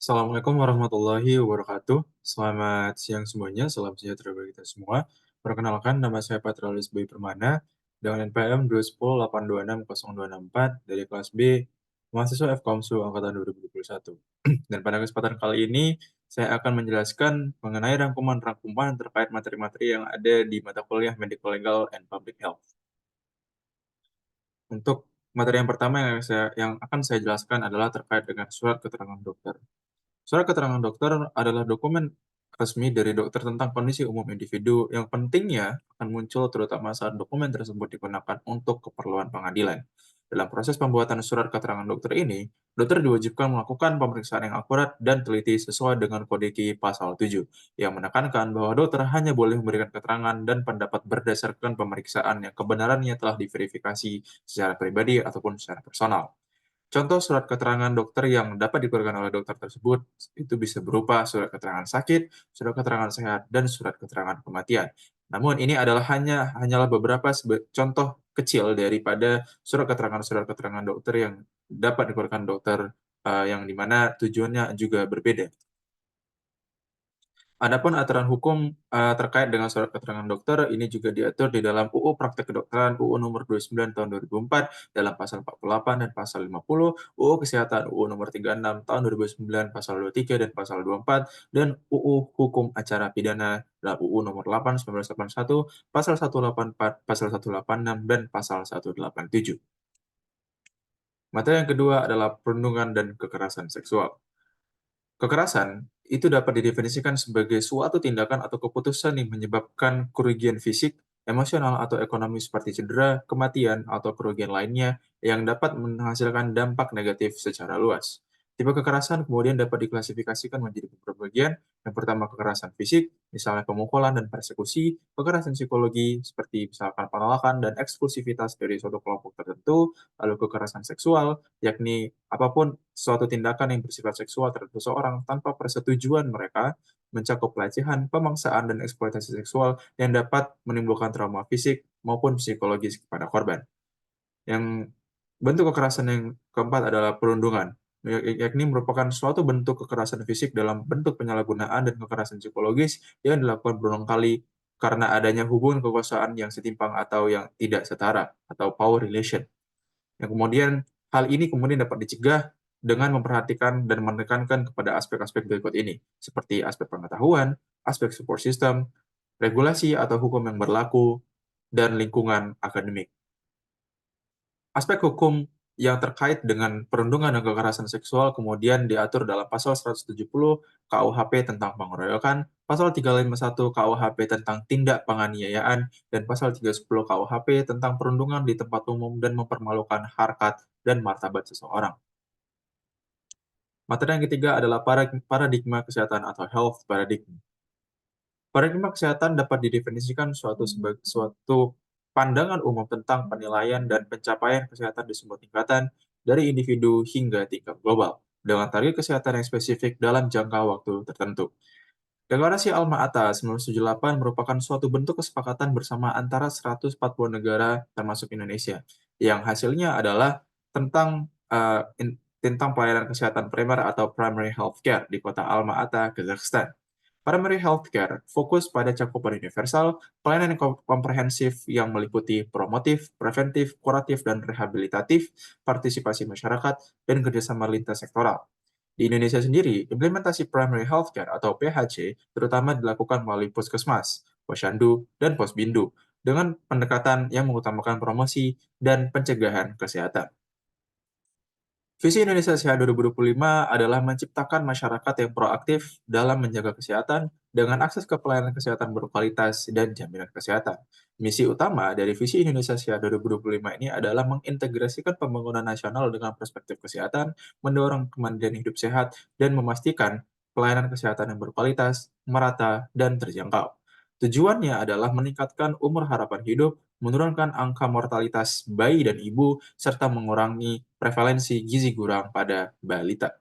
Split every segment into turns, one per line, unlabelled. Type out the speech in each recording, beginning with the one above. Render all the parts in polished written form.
Assalamualaikum warahmatullahi wabarakatuh. Selamat siang semuanya, salam sejahtera bagi kita semua. Perkenalkan, nama saya Patrialis Bayu Permana dengan NPM 210826024 dari kelas B, mahasiswa FKOMSU Angkatan 2021. Dan pada kesempatan kali ini, saya akan menjelaskan mengenai rangkuman-rangkuman terkait materi-materi yang ada di mata kuliah Medical Legal and Public Health. Untuk materi yang pertama yang akan saya jelaskan adalah terkait dengan surat keterangan dokter. Surat keterangan dokter adalah dokumen resmi dari dokter tentang kondisi umum individu yang pentingnya akan muncul terutama saat dokumen tersebut digunakan untuk keperluan pengadilan. Dalam proses pembuatan surat keterangan dokter ini, dokter diwajibkan melakukan pemeriksaan yang akurat dan teliti sesuai dengan Kode Ki Pasal 7, yang menekankan bahwa dokter hanya boleh memberikan keterangan dan pendapat berdasarkan pemeriksaan yang kebenarannya telah diverifikasi secara pribadi ataupun secara personal. Contoh surat keterangan dokter yang dapat dikeluarkan oleh dokter tersebut itu bisa berupa surat keterangan sakit, surat keterangan sehat, dan surat keterangan kematian. Namun ini adalah hanyalah beberapa contoh kecil daripada surat keterangan dokter yang dapat dikeluarkan dokter yang dimana tujuannya juga berbeda. Adapun aturan hukum terkait dengan surat keterangan dokter ini juga diatur di dalam UU Praktek Kedokteran UU Nomor 29 Tahun 2004 dalam pasal 48 dan pasal 50, UU Kesehatan UU Nomor 36 Tahun 2009 pasal 23 dan pasal 24, dan UU Hukum Acara Pidana dalam UU Nomor 8 1981 pasal 184, pasal 186 dan pasal 187. Materi yang kedua adalah perundungan dan kekerasan seksual. Kekerasan itu dapat didefinisikan sebagai suatu tindakan atau keputusan yang menyebabkan kerugian fisik, emosional, atau ekonomi seperti cedera, kematian, atau kerugian lainnya yang dapat menghasilkan dampak negatif secara luas. Tipe kekerasan kemudian dapat diklasifikasikan menjadi beberapa bagian. Yang pertama kekerasan fisik, misalnya pemukulan dan persekusi, kekerasan psikologi seperti misalkan penolakan dan eksklusivitas dari suatu kelompok tertentu, lalu kekerasan seksual, yakni apapun suatu tindakan yang bersifat seksual terhadap seseorang tanpa persetujuan mereka, mencakup pelecehan, pemaksaan, dan eksploitasi seksual yang dapat menimbulkan trauma fisik maupun psikologis kepada korban. Yang bentuk kekerasan yang keempat adalah perundungan, yakni merupakan suatu bentuk kekerasan fisik dalam bentuk penyalahgunaan dan kekerasan psikologis yang dilakukan berulang kali karena adanya hubungan kekuasaan yang setimpang atau yang tidak setara, atau power relation. Yang kemudian hal ini kemudian dapat dicegah dengan memperhatikan dan menekankan kepada aspek-aspek berikut ini, seperti aspek pengetahuan, aspek support system, regulasi atau hukum yang berlaku, dan lingkungan akademik. Aspek hukum yang terkait dengan perundungan dan kekerasan seksual kemudian diatur dalam pasal 170 KUHP tentang pengeroyokan, pasal 351 KUHP tentang tindak penganiayaan, dan pasal 310 KUHP tentang perundungan di tempat umum dan mempermalukan harkat dan martabat seseorang. Materi yang ketiga adalah paradigma kesehatan atau health paradigm. Paradigma kesehatan dapat didefinisikan sebagai suatu pandangan umum tentang penilaian dan pencapaian kesehatan di semua tingkatan, dari individu hingga tingkat global, dengan target kesehatan yang spesifik dalam jangka waktu tertentu. Deklarasi Alma-Ata 1978 merupakan suatu bentuk kesepakatan bersama antara 140 negara termasuk Indonesia, yang hasilnya adalah tentang pelayanan kesehatan primer atau primary healthcare di kota Alma-Ata, Kazakhstan. Primary healthcare fokus pada cakupan universal, pelayanan yang komprehensif yang meliputi promotif, preventif, kuratif, dan rehabilitatif, partisipasi masyarakat, dan kerjasama lintas sektoral. Di Indonesia sendiri, implementasi primary healthcare atau PHC terutama dilakukan melalui puskesmas, posyandu, dan posbindu dengan pendekatan yang mengutamakan promosi dan pencegahan kesehatan. Visi Indonesia Sehat 2025 adalah menciptakan masyarakat yang proaktif dalam menjaga kesehatan dengan akses ke pelayanan kesehatan berkualitas dan jaminan kesehatan. Misi utama dari Visi Indonesia Sehat 2025 ini adalah mengintegrasikan pembangunan nasional dengan perspektif kesehatan, mendorong kemandirian hidup sehat, dan memastikan pelayanan kesehatan yang berkualitas, merata, dan terjangkau. Tujuannya adalah meningkatkan umur harapan hidup, menurunkan angka mortalitas bayi dan ibu, serta mengurangi prevalensi gizi kurang pada balita.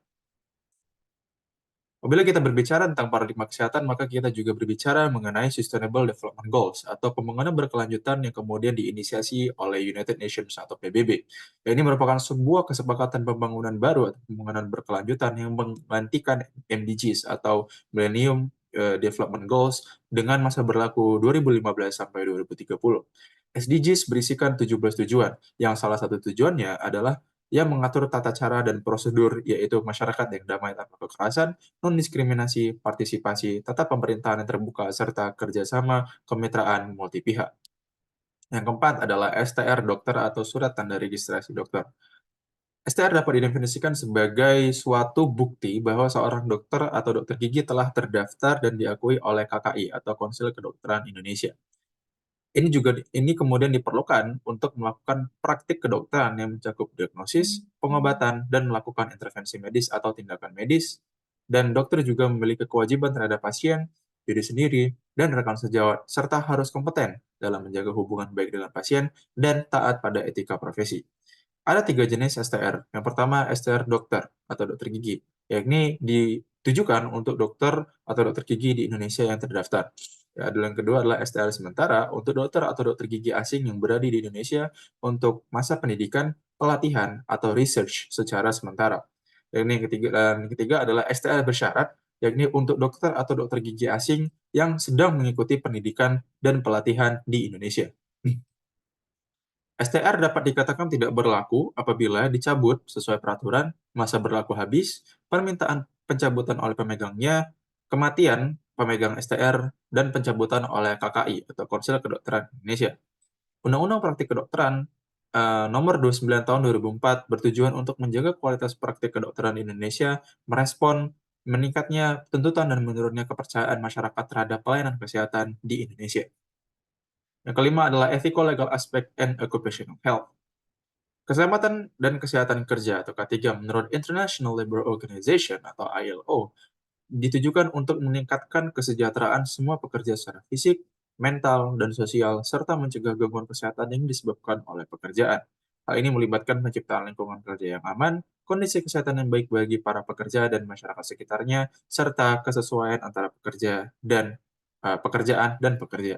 Apabila kita berbicara tentang paradigma kesehatan, maka kita juga berbicara mengenai Sustainable Development Goals atau pembangunan berkelanjutan yang kemudian diinisiasi oleh United Nations atau PBB. Ini merupakan sebuah kesepakatan pembangunan baru atau pembangunan berkelanjutan yang menggantikan MDGs atau Millennium Development Goals dengan masa berlaku 2015 sampai 2030. SDGs berisikan 17 tujuan, yang salah satu tujuannya adalah yang mengatur tata cara dan prosedur, yaitu masyarakat yang damai tanpa kekerasan, non-diskriminasi, partisipasi, tata pemerintahan yang terbuka, serta kerjasama kemitraan multi pihak. Yang keempat adalah STR dokter atau surat tanda registrasi dokter. STR dapat didefinisikan sebagai suatu bukti bahwa seorang dokter atau dokter gigi telah terdaftar dan diakui oleh KKI atau Konsil Kedokteran Indonesia. Ini kemudian diperlukan untuk melakukan praktik kedokteran yang mencakup diagnosis, pengobatan, dan melakukan intervensi medis atau tindakan medis. Dan dokter juga memiliki kewajiban terhadap pasien, diri sendiri, dan rekan sejawat, serta harus kompeten dalam menjaga hubungan baik dengan pasien dan taat pada etika profesi. Ada 3 jenis STR. Yang pertama, STR dokter atau dokter gigi, yakni ditujukan untuk dokter atau dokter gigi di Indonesia yang terdaftar. Ya, dan yang kedua adalah STR sementara untuk dokter atau dokter gigi asing yang berada di Indonesia untuk masa pendidikan, pelatihan, atau research secara sementara. Dan yang ketiga adalah STR bersyarat, yakni untuk dokter atau dokter gigi asing yang sedang mengikuti pendidikan dan pelatihan di Indonesia. STR dapat dikatakan tidak berlaku apabila dicabut sesuai peraturan, masa berlaku habis, permintaan pencabutan oleh pemegangnya, kematian pemegang STR, dan pencabutan oleh KKI atau Konsil Kedokteran Indonesia. Undang-Undang Praktik Kedokteran Nomor 29 Tahun 2004 bertujuan untuk menjaga kualitas praktik kedokteran di Indonesia, merespon meningkatnya tuntutan dan menurunnya kepercayaan masyarakat terhadap pelayanan kesehatan di Indonesia. Yang kelima adalah Ethical Legal Aspect and Occupational Health. Keselamatan dan kesehatan kerja atau K3 menurut International Labour Organization atau ILO ditujukan untuk meningkatkan kesejahteraan semua pekerja secara fisik, mental, dan sosial, serta mencegah gangguan kesehatan yang disebabkan oleh pekerjaan. Hal ini melibatkan penciptaan lingkungan kerja yang aman, kondisi kesehatan yang baik bagi para pekerja dan masyarakat sekitarnya, serta kesesuaian antara pekerjaan dan pekerja.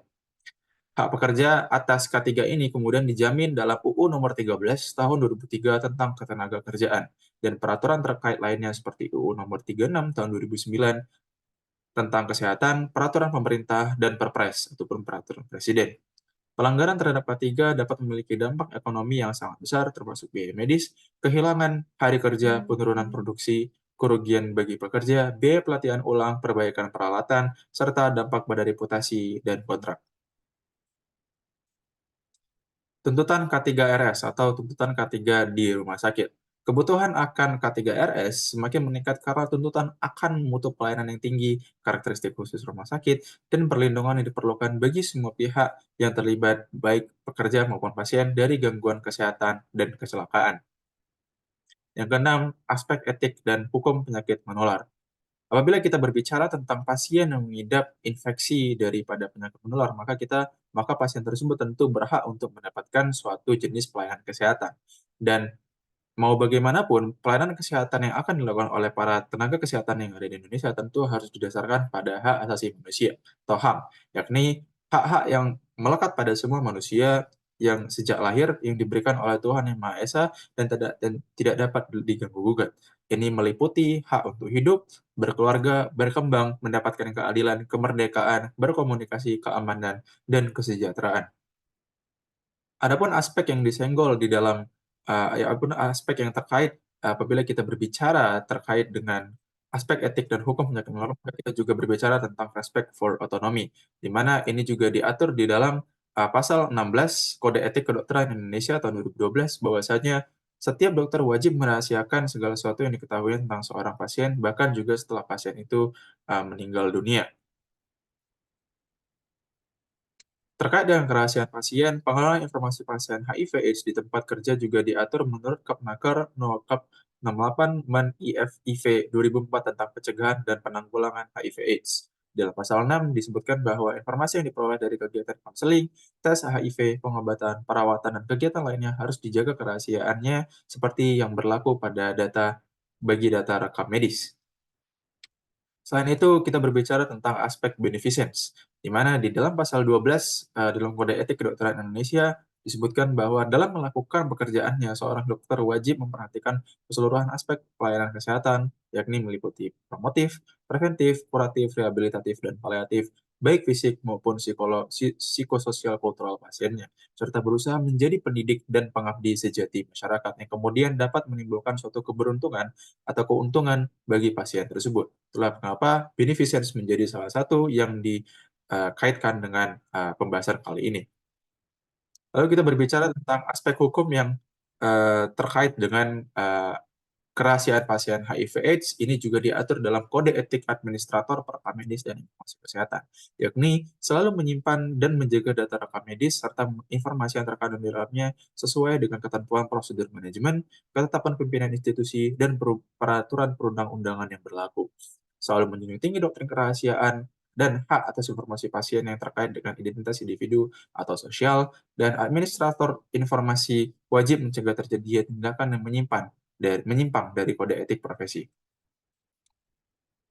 Hak pekerja atas K3 ini kemudian dijamin dalam UU Nomor 13 Tahun 2003 tentang Ketenagakerjaan dan peraturan terkait lainnya seperti UU Nomor 36 Tahun 2009 tentang kesehatan, peraturan pemerintah, dan Perpres ataupun peraturan presiden. Pelanggaran terhadap K3 dapat memiliki dampak ekonomi yang sangat besar termasuk biaya medis, kehilangan hari kerja, penurunan produksi, kerugian bagi pekerja, biaya pelatihan ulang, perbaikan peralatan, serta dampak pada reputasi dan kontrak. Tuntutan K3RS atau tuntutan K3 di rumah sakit. Kebutuhan akan K3RS semakin meningkat karena tuntutan akan mutu pelayanan yang tinggi, karakteristik khusus rumah sakit, dan perlindungan yang diperlukan bagi semua pihak yang terlibat, baik pekerja maupun pasien, dari gangguan kesehatan dan kecelakaan. Yang keenam, aspek etik dan hukum penyakit menular. Apabila kita berbicara tentang pasien yang mengidap infeksi daripada penyakit menular, maka pasien tersebut tentu berhak untuk mendapatkan suatu jenis pelayanan kesehatan. Dan mau bagaimanapun, pelayanan kesehatan yang akan dilakukan oleh para tenaga kesehatan yang ada di Indonesia tentu harus didasarkan pada hak asasi manusia atau HAM, yakni hak-hak yang melekat pada semua manusia yang sejak lahir yang diberikan oleh Tuhan Yang Maha Esa dan tidak dapat diganggu-gugat. Ini meliputi hak untuk hidup, berkeluarga, berkembang, mendapatkan keadilan, kemerdekaan, berkomunikasi, keamanan, dan kesejahteraan. Adapun aspek yang disenggol di dalam adapun aspek yang terkait apabila kita berbicara terkait dengan aspek etik dan hukum penyakit menular, maka kita juga berbicara tentang respect for autonomy, di mana ini juga diatur di dalam pasal 16 Kode Etik Kedokteran Indonesia tahun 2012 bahwasanya setiap dokter wajib merahasiakan segala sesuatu yang diketahui tentang seorang pasien, bahkan juga setelah pasien itu meninggal dunia. Terkait dengan kerahasiaan pasien, pengelolaan informasi pasien HIV/AIDS di tempat kerja juga diatur menurut Kepnaker No. Kep 68 Men IF/IV 2004 tentang pencegahan dan penanggulangan HIV/AIDS. Dalam pasal 6 disebutkan bahwa informasi yang diperoleh dari kegiatan konseling, tes HIV, pengobatan, perawatan, dan kegiatan lainnya harus dijaga kerahasiaannya seperti yang berlaku pada bagi data rekam medis. Selain itu, kita berbicara tentang aspek beneficence, di mana di dalam pasal 12 dalam Kode Etik Kedokteran Indonesia disebutkan bahwa dalam melakukan pekerjaannya, seorang dokter wajib memperhatikan keseluruhan aspek pelayanan kesehatan, yakni meliputi promotif, preventif, kuratif, rehabilitatif, dan paliatif, baik fisik maupun psikososial kultural pasiennya, serta berusaha menjadi pendidik dan pengabdi sejati masyarakat yang kemudian dapat menimbulkan suatu keberuntungan atau keuntungan bagi pasien tersebut. Itulah kenapa beneficence menjadi salah satu yang dikaitkan dengan pembahasan kali ini. Lalu kita berbicara tentang aspek hukum yang terkait dengan kerahasiaan pasien HIV/AIDS ini juga diatur dalam Kode Etik Administrator Rekam Medis dan Informasi Kesehatan, yakni selalu menyimpan dan menjaga data rekam medis serta informasi yang terkandung di dalamnya sesuai dengan ketentuan prosedur manajemen, ketetapan pimpinan institusi, dan peraturan perundang-undangan yang berlaku. Selalu menjunjung tinggi doktrin kerahasiaan dan hak atas informasi pasien yang terkait dengan identitas individu atau sosial, dan administrator informasi wajib mencegah terjadinya tindakan yang menyimpang dari kode etik profesi.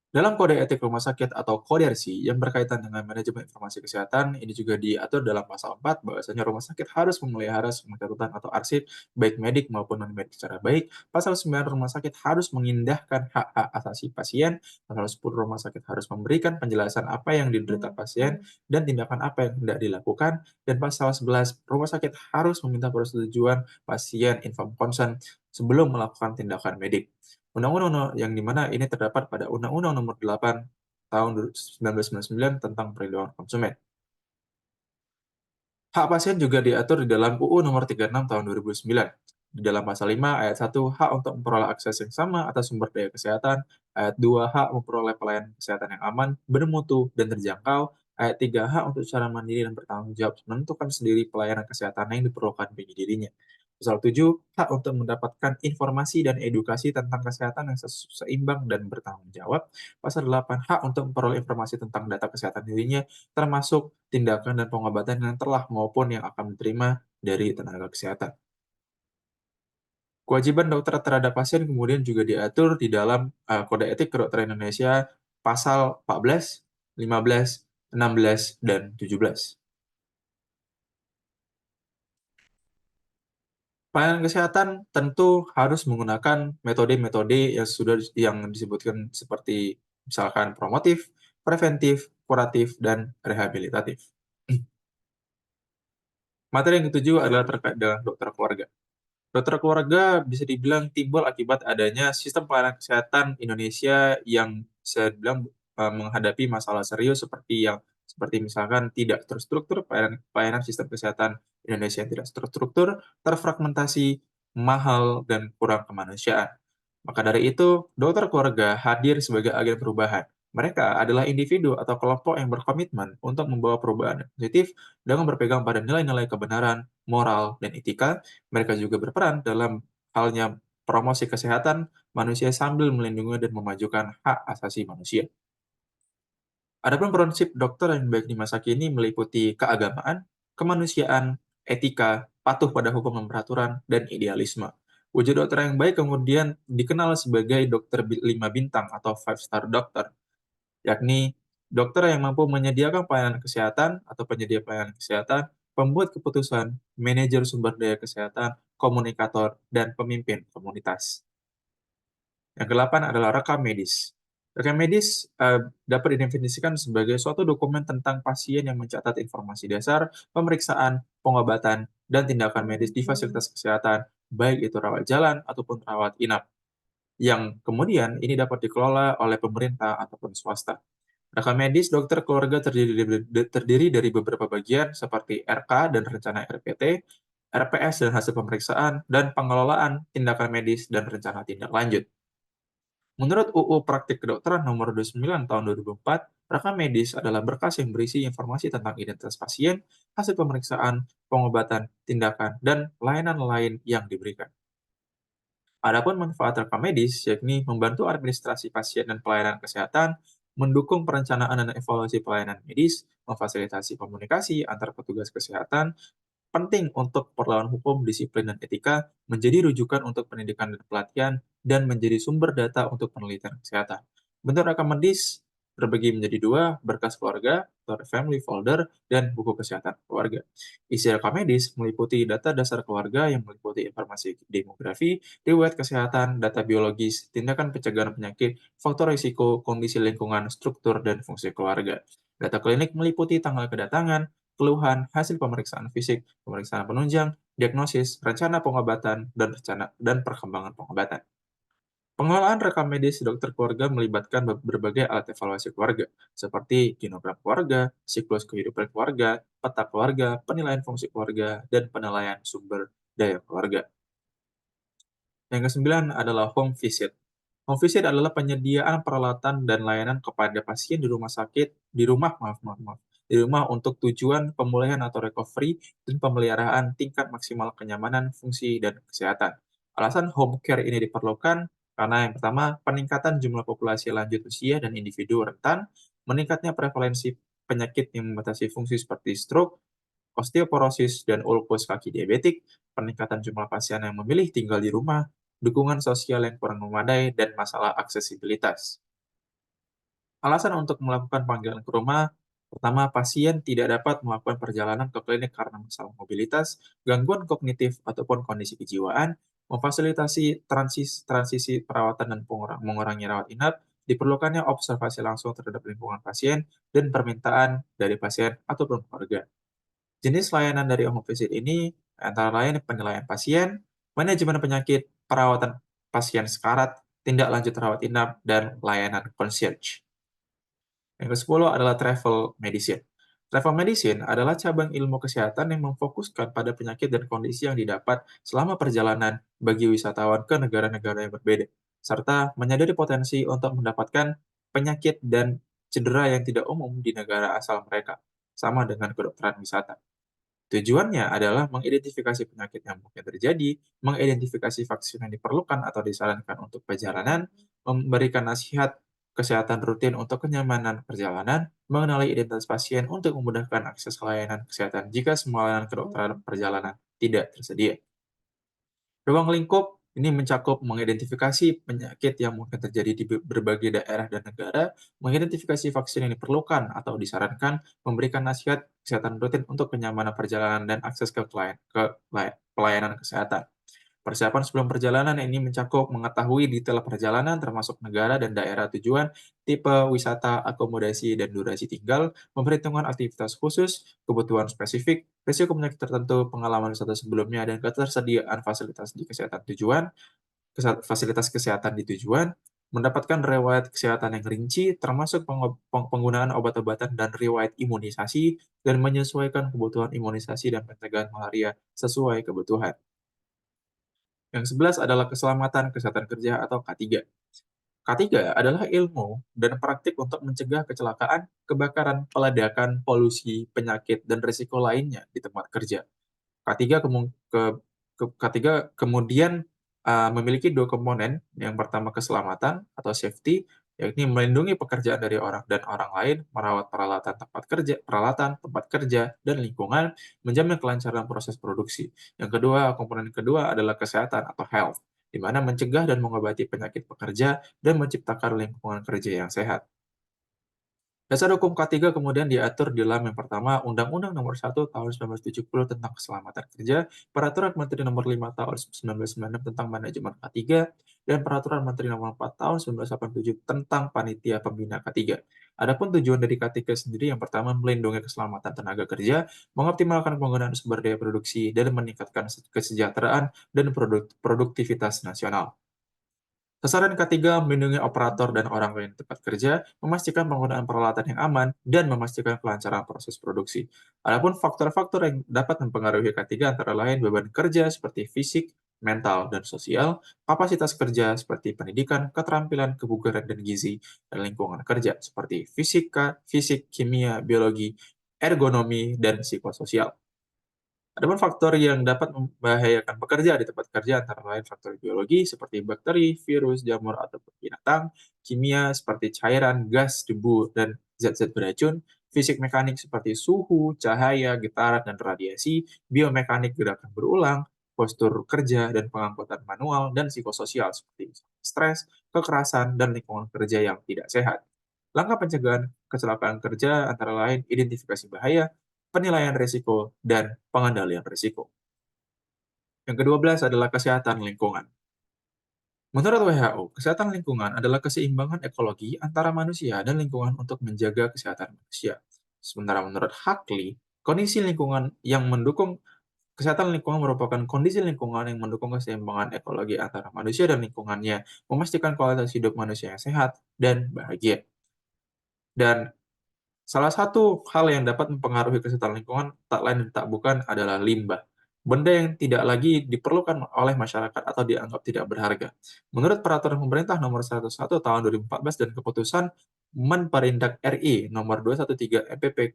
Dalam kode etik rumah sakit atau kodersi yang berkaitan dengan manajemen informasi kesehatan, ini juga diatur dalam pasal 4 bahwasanya rumah sakit harus memelihara semua catatan atau arsip baik medik maupun non-medik secara baik. Pasal 9 rumah sakit harus mengindahkan hak-hak asasi pasien. Pasal 10 rumah sakit harus memberikan penjelasan apa yang diderita pasien dan tindakan apa yang hendak dilakukan. Dan pasal 11 rumah sakit harus meminta persetujuan pasien informed consent sebelum melakukan tindakan medik. Undang-undang yang di mana ini terdapat pada Undang-Undang Nomor 8 Tahun 1999 tentang Perlindungan Konsumen. Hak pasien juga diatur di dalam UU Nomor 36 Tahun 2009. Di dalam pasal 5 ayat 1, hak untuk memperoleh akses yang sama atas sumber daya kesehatan. Ayat 2, hak memperoleh pelayanan kesehatan yang aman, bermutu, dan terjangkau. Ayat 3, hak untuk secara mandiri dan bertanggung jawab menentukan sendiri pelayanan kesehatan yang diperlukan bagi dirinya. Pasal 7, hak untuk mendapatkan informasi dan edukasi tentang kesehatan yang seimbang dan bertanggung jawab. Pasal 8, hak untuk memperoleh informasi tentang data kesehatan dirinya, termasuk tindakan dan pengobatan yang telah maupun yang akan diterima dari tenaga kesehatan. Kewajiban dokter terhadap pasien kemudian juga diatur di dalam Kode Etik Kedokteran Indonesia pasal 14, 15, 16, dan 17. Pelayanan kesehatan tentu harus menggunakan metode-metode yang disebutkan seperti misalkan promotif, preventif, kuratif, dan rehabilitatif. Materi yang ketujuh adalah terkait dengan dokter keluarga. Dokter keluarga bisa dibilang timbul akibat adanya sistem pelayanan kesehatan Indonesia yang bisa dibilang menghadapi masalah serius seperti misalkan tidak terstruktur, pelayanan sistem kesehatan Indonesia yang tidak terstruktur, terfragmentasi, mahal, dan kurang kemanusiaan. Maka dari itu, dokter keluarga hadir sebagai agen perubahan. Mereka adalah individu atau kelompok yang berkomitmen untuk membawa perubahan yang positif dengan berpegang pada nilai-nilai kebenaran, moral, dan etika. Mereka juga berperan dalam halnya promosi kesehatan manusia sambil melindungi dan memajukan hak asasi manusia. Adapun prinsip dokter yang baik di masa kini meliputi keagamaan, kemanusiaan, etika, patuh pada hukum dan peraturan, dan idealisme. Wujud dokter yang baik kemudian dikenal sebagai dokter 5 bintang atau five star doctor, yakni dokter yang mampu menyediakan pelayanan kesehatan atau penyedia pelayanan kesehatan, pembuat keputusan, manajer sumber daya kesehatan, komunikator, dan pemimpin komunitas. Yang ke-8 adalah rekam medis. Rekam medis dapat didefinisikan sebagai suatu dokumen tentang pasien yang mencatat informasi dasar, pemeriksaan, pengobatan, dan tindakan medis di fasilitas kesehatan, baik itu rawat jalan ataupun rawat inap, yang kemudian ini dapat dikelola oleh pemerintah ataupun swasta. Rekam medis dokter keluarga terdiri dari beberapa bagian seperti RK dan rencana RPT, RPS dan hasil pemeriksaan, dan pengelolaan tindakan medis dan rencana tindak lanjut. Menurut UU Praktik Kedokteran Nomor 29 Tahun 2004, rekam medis adalah berkas yang berisi informasi tentang identitas pasien, hasil pemeriksaan, pengobatan, tindakan, dan layanan lain yang diberikan. Adapun manfaat rekam medis, yakni membantu administrasi pasien dan pelayanan kesehatan, mendukung perencanaan dan evaluasi pelayanan medis, memfasilitasi komunikasi antar petugas kesehatan, penting untuk perlawanan hukum, disiplin, dan etika, menjadi rujukan untuk pendidikan dan pelatihan, dan menjadi sumber data untuk penelitian kesehatan. Bentuk rekam medis terbagi menjadi dua, berkas keluarga atau family folder, dan buku kesehatan keluarga. Isi rekam medis meliputi data dasar keluarga yang meliputi informasi demografi, riwayat kesehatan, data biologis, tindakan pencegahan penyakit, faktor risiko, kondisi lingkungan, struktur, dan fungsi keluarga. Data klinik meliputi tanggal kedatangan, keluhan, hasil pemeriksaan fisik, pemeriksaan penunjang, diagnosis, rencana pengobatan, dan perkembangan pengobatan. Pengelolaan rekam medis dokter keluarga melibatkan berbagai alat evaluasi keluarga, seperti genogram keluarga, siklus kehidupan keluarga, peta keluarga, penilaian fungsi keluarga, dan penilaian sumber daya keluarga. Yang kesembilan adalah home visit. Home visit adalah penyediaan peralatan dan layanan kepada pasien di rumah sakit, di rumah, maaf, di rumah untuk tujuan pemulihan atau recovery dan pemeliharaan tingkat maksimal kenyamanan, fungsi, dan kesehatan. Alasan home care ini diperlukan karena yang pertama, peningkatan jumlah populasi lanjut usia dan individu rentan, meningkatnya prevalensi penyakit yang membatasi fungsi seperti stroke, osteoporosis dan ulkus kaki diabetik, peningkatan jumlah pasien yang memilih tinggal di rumah, dukungan sosial yang kurang memadai, dan masalah aksesibilitas. Alasan untuk melakukan panggilan ke rumah, pertama, pasien tidak dapat melakukan perjalanan ke klinik karena masalah mobilitas, gangguan kognitif, ataupun kondisi kejiwaan, memfasilitasi transisi perawatan dan mengurangi rawat inap, diperlukannya observasi langsung terhadap lingkungan pasien, dan permintaan dari pasien ataupun keluarga. Jenis layanan dari home visit ini antara lain penilaian pasien, manajemen penyakit, perawatan pasien sekarat, tindak lanjut rawat inap, dan layanan concierge. Yang ke-10 adalah travel medicine. Travel medicine adalah cabang ilmu kesehatan yang memfokuskan pada penyakit dan kondisi yang didapat selama perjalanan bagi wisatawan ke negara-negara yang berbeda, serta menyadari potensi untuk mendapatkan penyakit dan cedera yang tidak umum di negara asal mereka, sama dengan kedokteran wisata. Tujuannya adalah mengidentifikasi penyakit yang mungkin terjadi, mengidentifikasi vaksin yang diperlukan atau disarankan untuk perjalanan, memberikan nasihat kesehatan rutin untuk kenyamanan perjalanan, mengenali identitas pasien untuk memudahkan akses layanan kesehatan jika semua layanan kedokteran perjalanan tidak tersedia. Ruang lingkup ini mencakup mengidentifikasi penyakit yang mungkin terjadi di berbagai daerah dan negara, mengidentifikasi vaksin yang diperlukan atau disarankan, memberikan nasihat kesehatan rutin untuk kenyamanan perjalanan dan akses ke pelayanan kesehatan. Persiapan sebelum perjalanan ini mencakup mengetahui detail perjalanan termasuk negara dan daerah tujuan, tipe wisata, akomodasi, dan durasi tinggal, memperhitungkan aktivitas khusus, kebutuhan spesifik, risiko penyakit tertentu, pengalaman wisata sebelumnya, dan ketersediaan fasilitas di kesehatan tujuan, fasilitas kesehatan di tujuan, mendapatkan riwayat kesehatan yang rinci, termasuk penggunaan obat-obatan dan riwayat imunisasi, dan menyesuaikan kebutuhan imunisasi dan pencegahan malaria sesuai kebutuhan. Yang 11 adalah keselamatan kesehatan kerja atau K3. K3 adalah ilmu dan praktik untuk mencegah kecelakaan, kebakaran, peledakan, polusi, penyakit, dan risiko lainnya di tempat kerja. K3 K3 kemudian, memiliki 2 komponen, yang pertama keselamatan atau safety, yakni melindungi pekerjaan dari orang lain, merawat tempat kerja, dan lingkungan, menjamin kelancaran proses produksi. Komponen kedua adalah kesehatan atau health, di mana mencegah dan mengobati penyakit pekerja dan menciptakan lingkungan kerja yang sehat. Dasar hukum K3 kemudian diatur di dalam yang pertama Undang-Undang Nomor 1 Tahun 1970 tentang Keselamatan Kerja, Peraturan Menteri Nomor 5 Tahun 1996 tentang Manajemen K3, dan Peraturan Menteri Nomor 4 Tahun 1987 tentang Panitia Pembina K3. Adapun tujuan dari K3 sendiri yang pertama melindungi keselamatan tenaga kerja, mengoptimalkan penggunaan sumber daya produksi, dan meningkatkan kesejahteraan dan produktivitas nasional. Sasaran ketiga melindungi operator dan orang lain di tempat kerja, memastikan penggunaan peralatan yang aman, dan memastikan kelancaran proses produksi. Adapun faktor-faktor yang dapat mempengaruhi K3 antara lain beban kerja seperti fisik, mental, dan sosial, kapasitas kerja seperti pendidikan, keterampilan, kebugaran, dan gizi, dan lingkungan kerja seperti fisik, kimia, biologi, ergonomi, dan psikososial. Adapun faktor yang dapat membahayakan pekerja di tempat kerja antara lain faktor biologi seperti bakteri, virus, jamur, ataupun binatang, kimia seperti cairan, gas, debu, dan zat-zat beracun, fisik mekanik seperti suhu, cahaya, getaran, dan radiasi, biomekanik gerakan berulang, postur kerja dan pengangkutan manual, dan psikososial seperti stres, kekerasan, dan lingkungan kerja yang tidak sehat. Langkah pencegahan kecelakaan kerja antara lain identifikasi bahaya, penilaian risiko, dan pengendalian risiko. Yang kedua belas adalah kesehatan lingkungan. Menurut WHO, kesehatan lingkungan adalah keseimbangan ekologi antara manusia dan lingkungan untuk menjaga kesehatan manusia. Sementara menurut Huxley, kondisi lingkungan yang mendukung kesehatan lingkungan merupakan kondisi lingkungan yang mendukung keseimbangan ekologi antara manusia dan lingkungannya, memastikan kualitas hidup manusia yang sehat dan bahagia. Dan salah satu hal yang dapat mempengaruhi kesehatan lingkungan tak lain dan tak bukan adalah limbah. Benda yang tidak lagi diperlukan oleh masyarakat atau dianggap tidak berharga. Menurut Peraturan Pemerintah Nomor 101 Tahun 2014 dan Keputusan Menperindak RI Nomor 213 MPP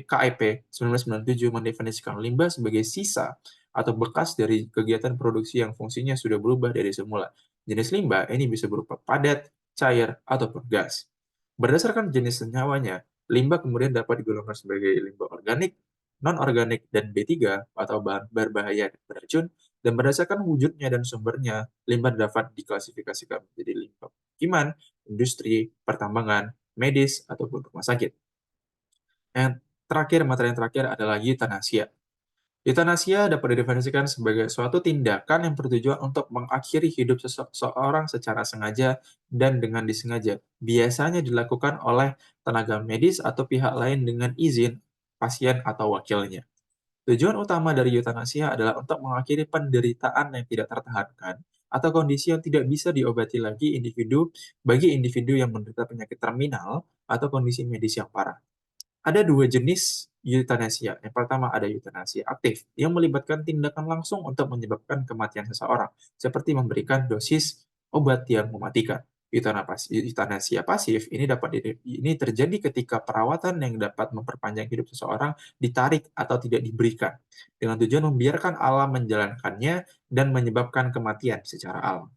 KIP 1997 mendefinisikan limbah sebagai sisa atau bekas dari kegiatan produksi yang fungsinya sudah berubah dari semula. Jenis limbah ini bisa berupa padat, cair, ataupun gas. Berdasarkan jenis senyawanya, limbah kemudian dapat digolongkan sebagai limbah organik, non-organik, dan B3 atau bahan berbahaya dan beracun, dan berdasarkan wujudnya dan sumbernya, limbah dapat diklasifikasikan menjadi limbah pemukiman, industri, pertambangan, medis, ataupun rumah sakit. Yang terakhir, materi yang terakhir adalah eutanasia. Eutanasia dapat didefinisikan sebagai suatu tindakan yang bertujuan untuk mengakhiri hidup seseorang secara sengaja dan dengan disengaja. Biasanya dilakukan oleh tenaga medis atau pihak lain dengan izin pasien atau wakilnya. Tujuan utama dari eutanasia adalah untuk mengakhiri penderitaan yang tidak tertahankan atau kondisi yang tidak bisa diobati lagi bagi individu yang menderita penyakit terminal atau kondisi medis yang parah. Ada dua jenis eutanasia. Yang pertama ada eutanasia aktif, yang melibatkan tindakan langsung untuk menyebabkan kematian seseorang, seperti memberikan dosis obat yang mematikan. Eutanasia pasif ini terjadi ketika perawatan yang dapat memperpanjang hidup seseorang ditarik atau tidak diberikan, dengan tujuan membiarkan alam menjalankannya dan menyebabkan kematian secara alam.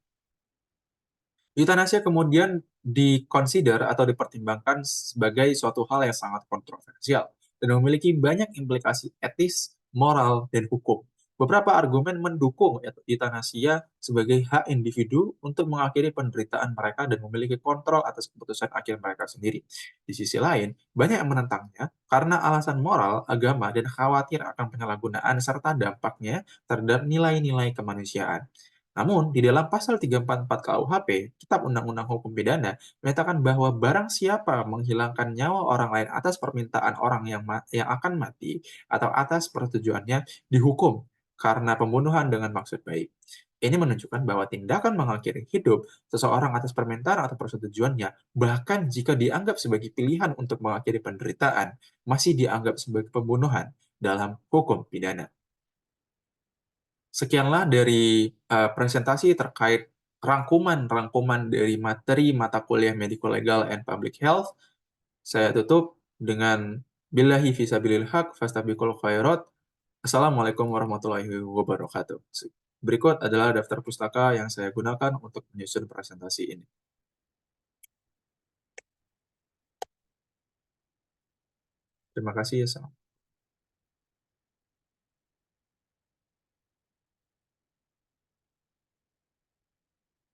Eutanasia kemudian atau dipertimbangkan sebagai suatu hal yang sangat kontroversial dan memiliki banyak implikasi etis, moral, dan hukum. Beberapa argumen mendukung eutanasia sebagai hak individu untuk mengakhiri penderitaan mereka dan memiliki kontrol atas keputusan akhir mereka sendiri. Di sisi lain, banyak yang menentangnya karena alasan moral, agama, dan khawatir akan penyalahgunaan serta dampaknya terhadap nilai-nilai kemanusiaan. Namun, di dalam pasal 344 KUHP, Kitab Undang-Undang Hukum Pidana, menyatakan bahwa barang siapa menghilangkan nyawa orang lain atas permintaan orang yang akan mati atau atas persetujuannya dihukum karena pembunuhan dengan maksud baik. Ini menunjukkan bahwa tindakan mengakhiri hidup seseorang atas permintaan atau persetujuannya, bahkan jika dianggap sebagai pilihan untuk mengakhiri penderitaan, masih dianggap sebagai pembunuhan dalam hukum pidana. Sekianlah dari presentasi terkait rangkuman-rangkuman dari materi mata kuliah Medical Legal and Public Health. Saya tutup dengan billahi fisabilil haq fastabiqul khairat. Assalamualaikum warahmatullahi wabarakatuh. Berikut adalah daftar pustaka yang saya gunakan untuk menyusun presentasi ini. Terima kasih. Assalamualaikum.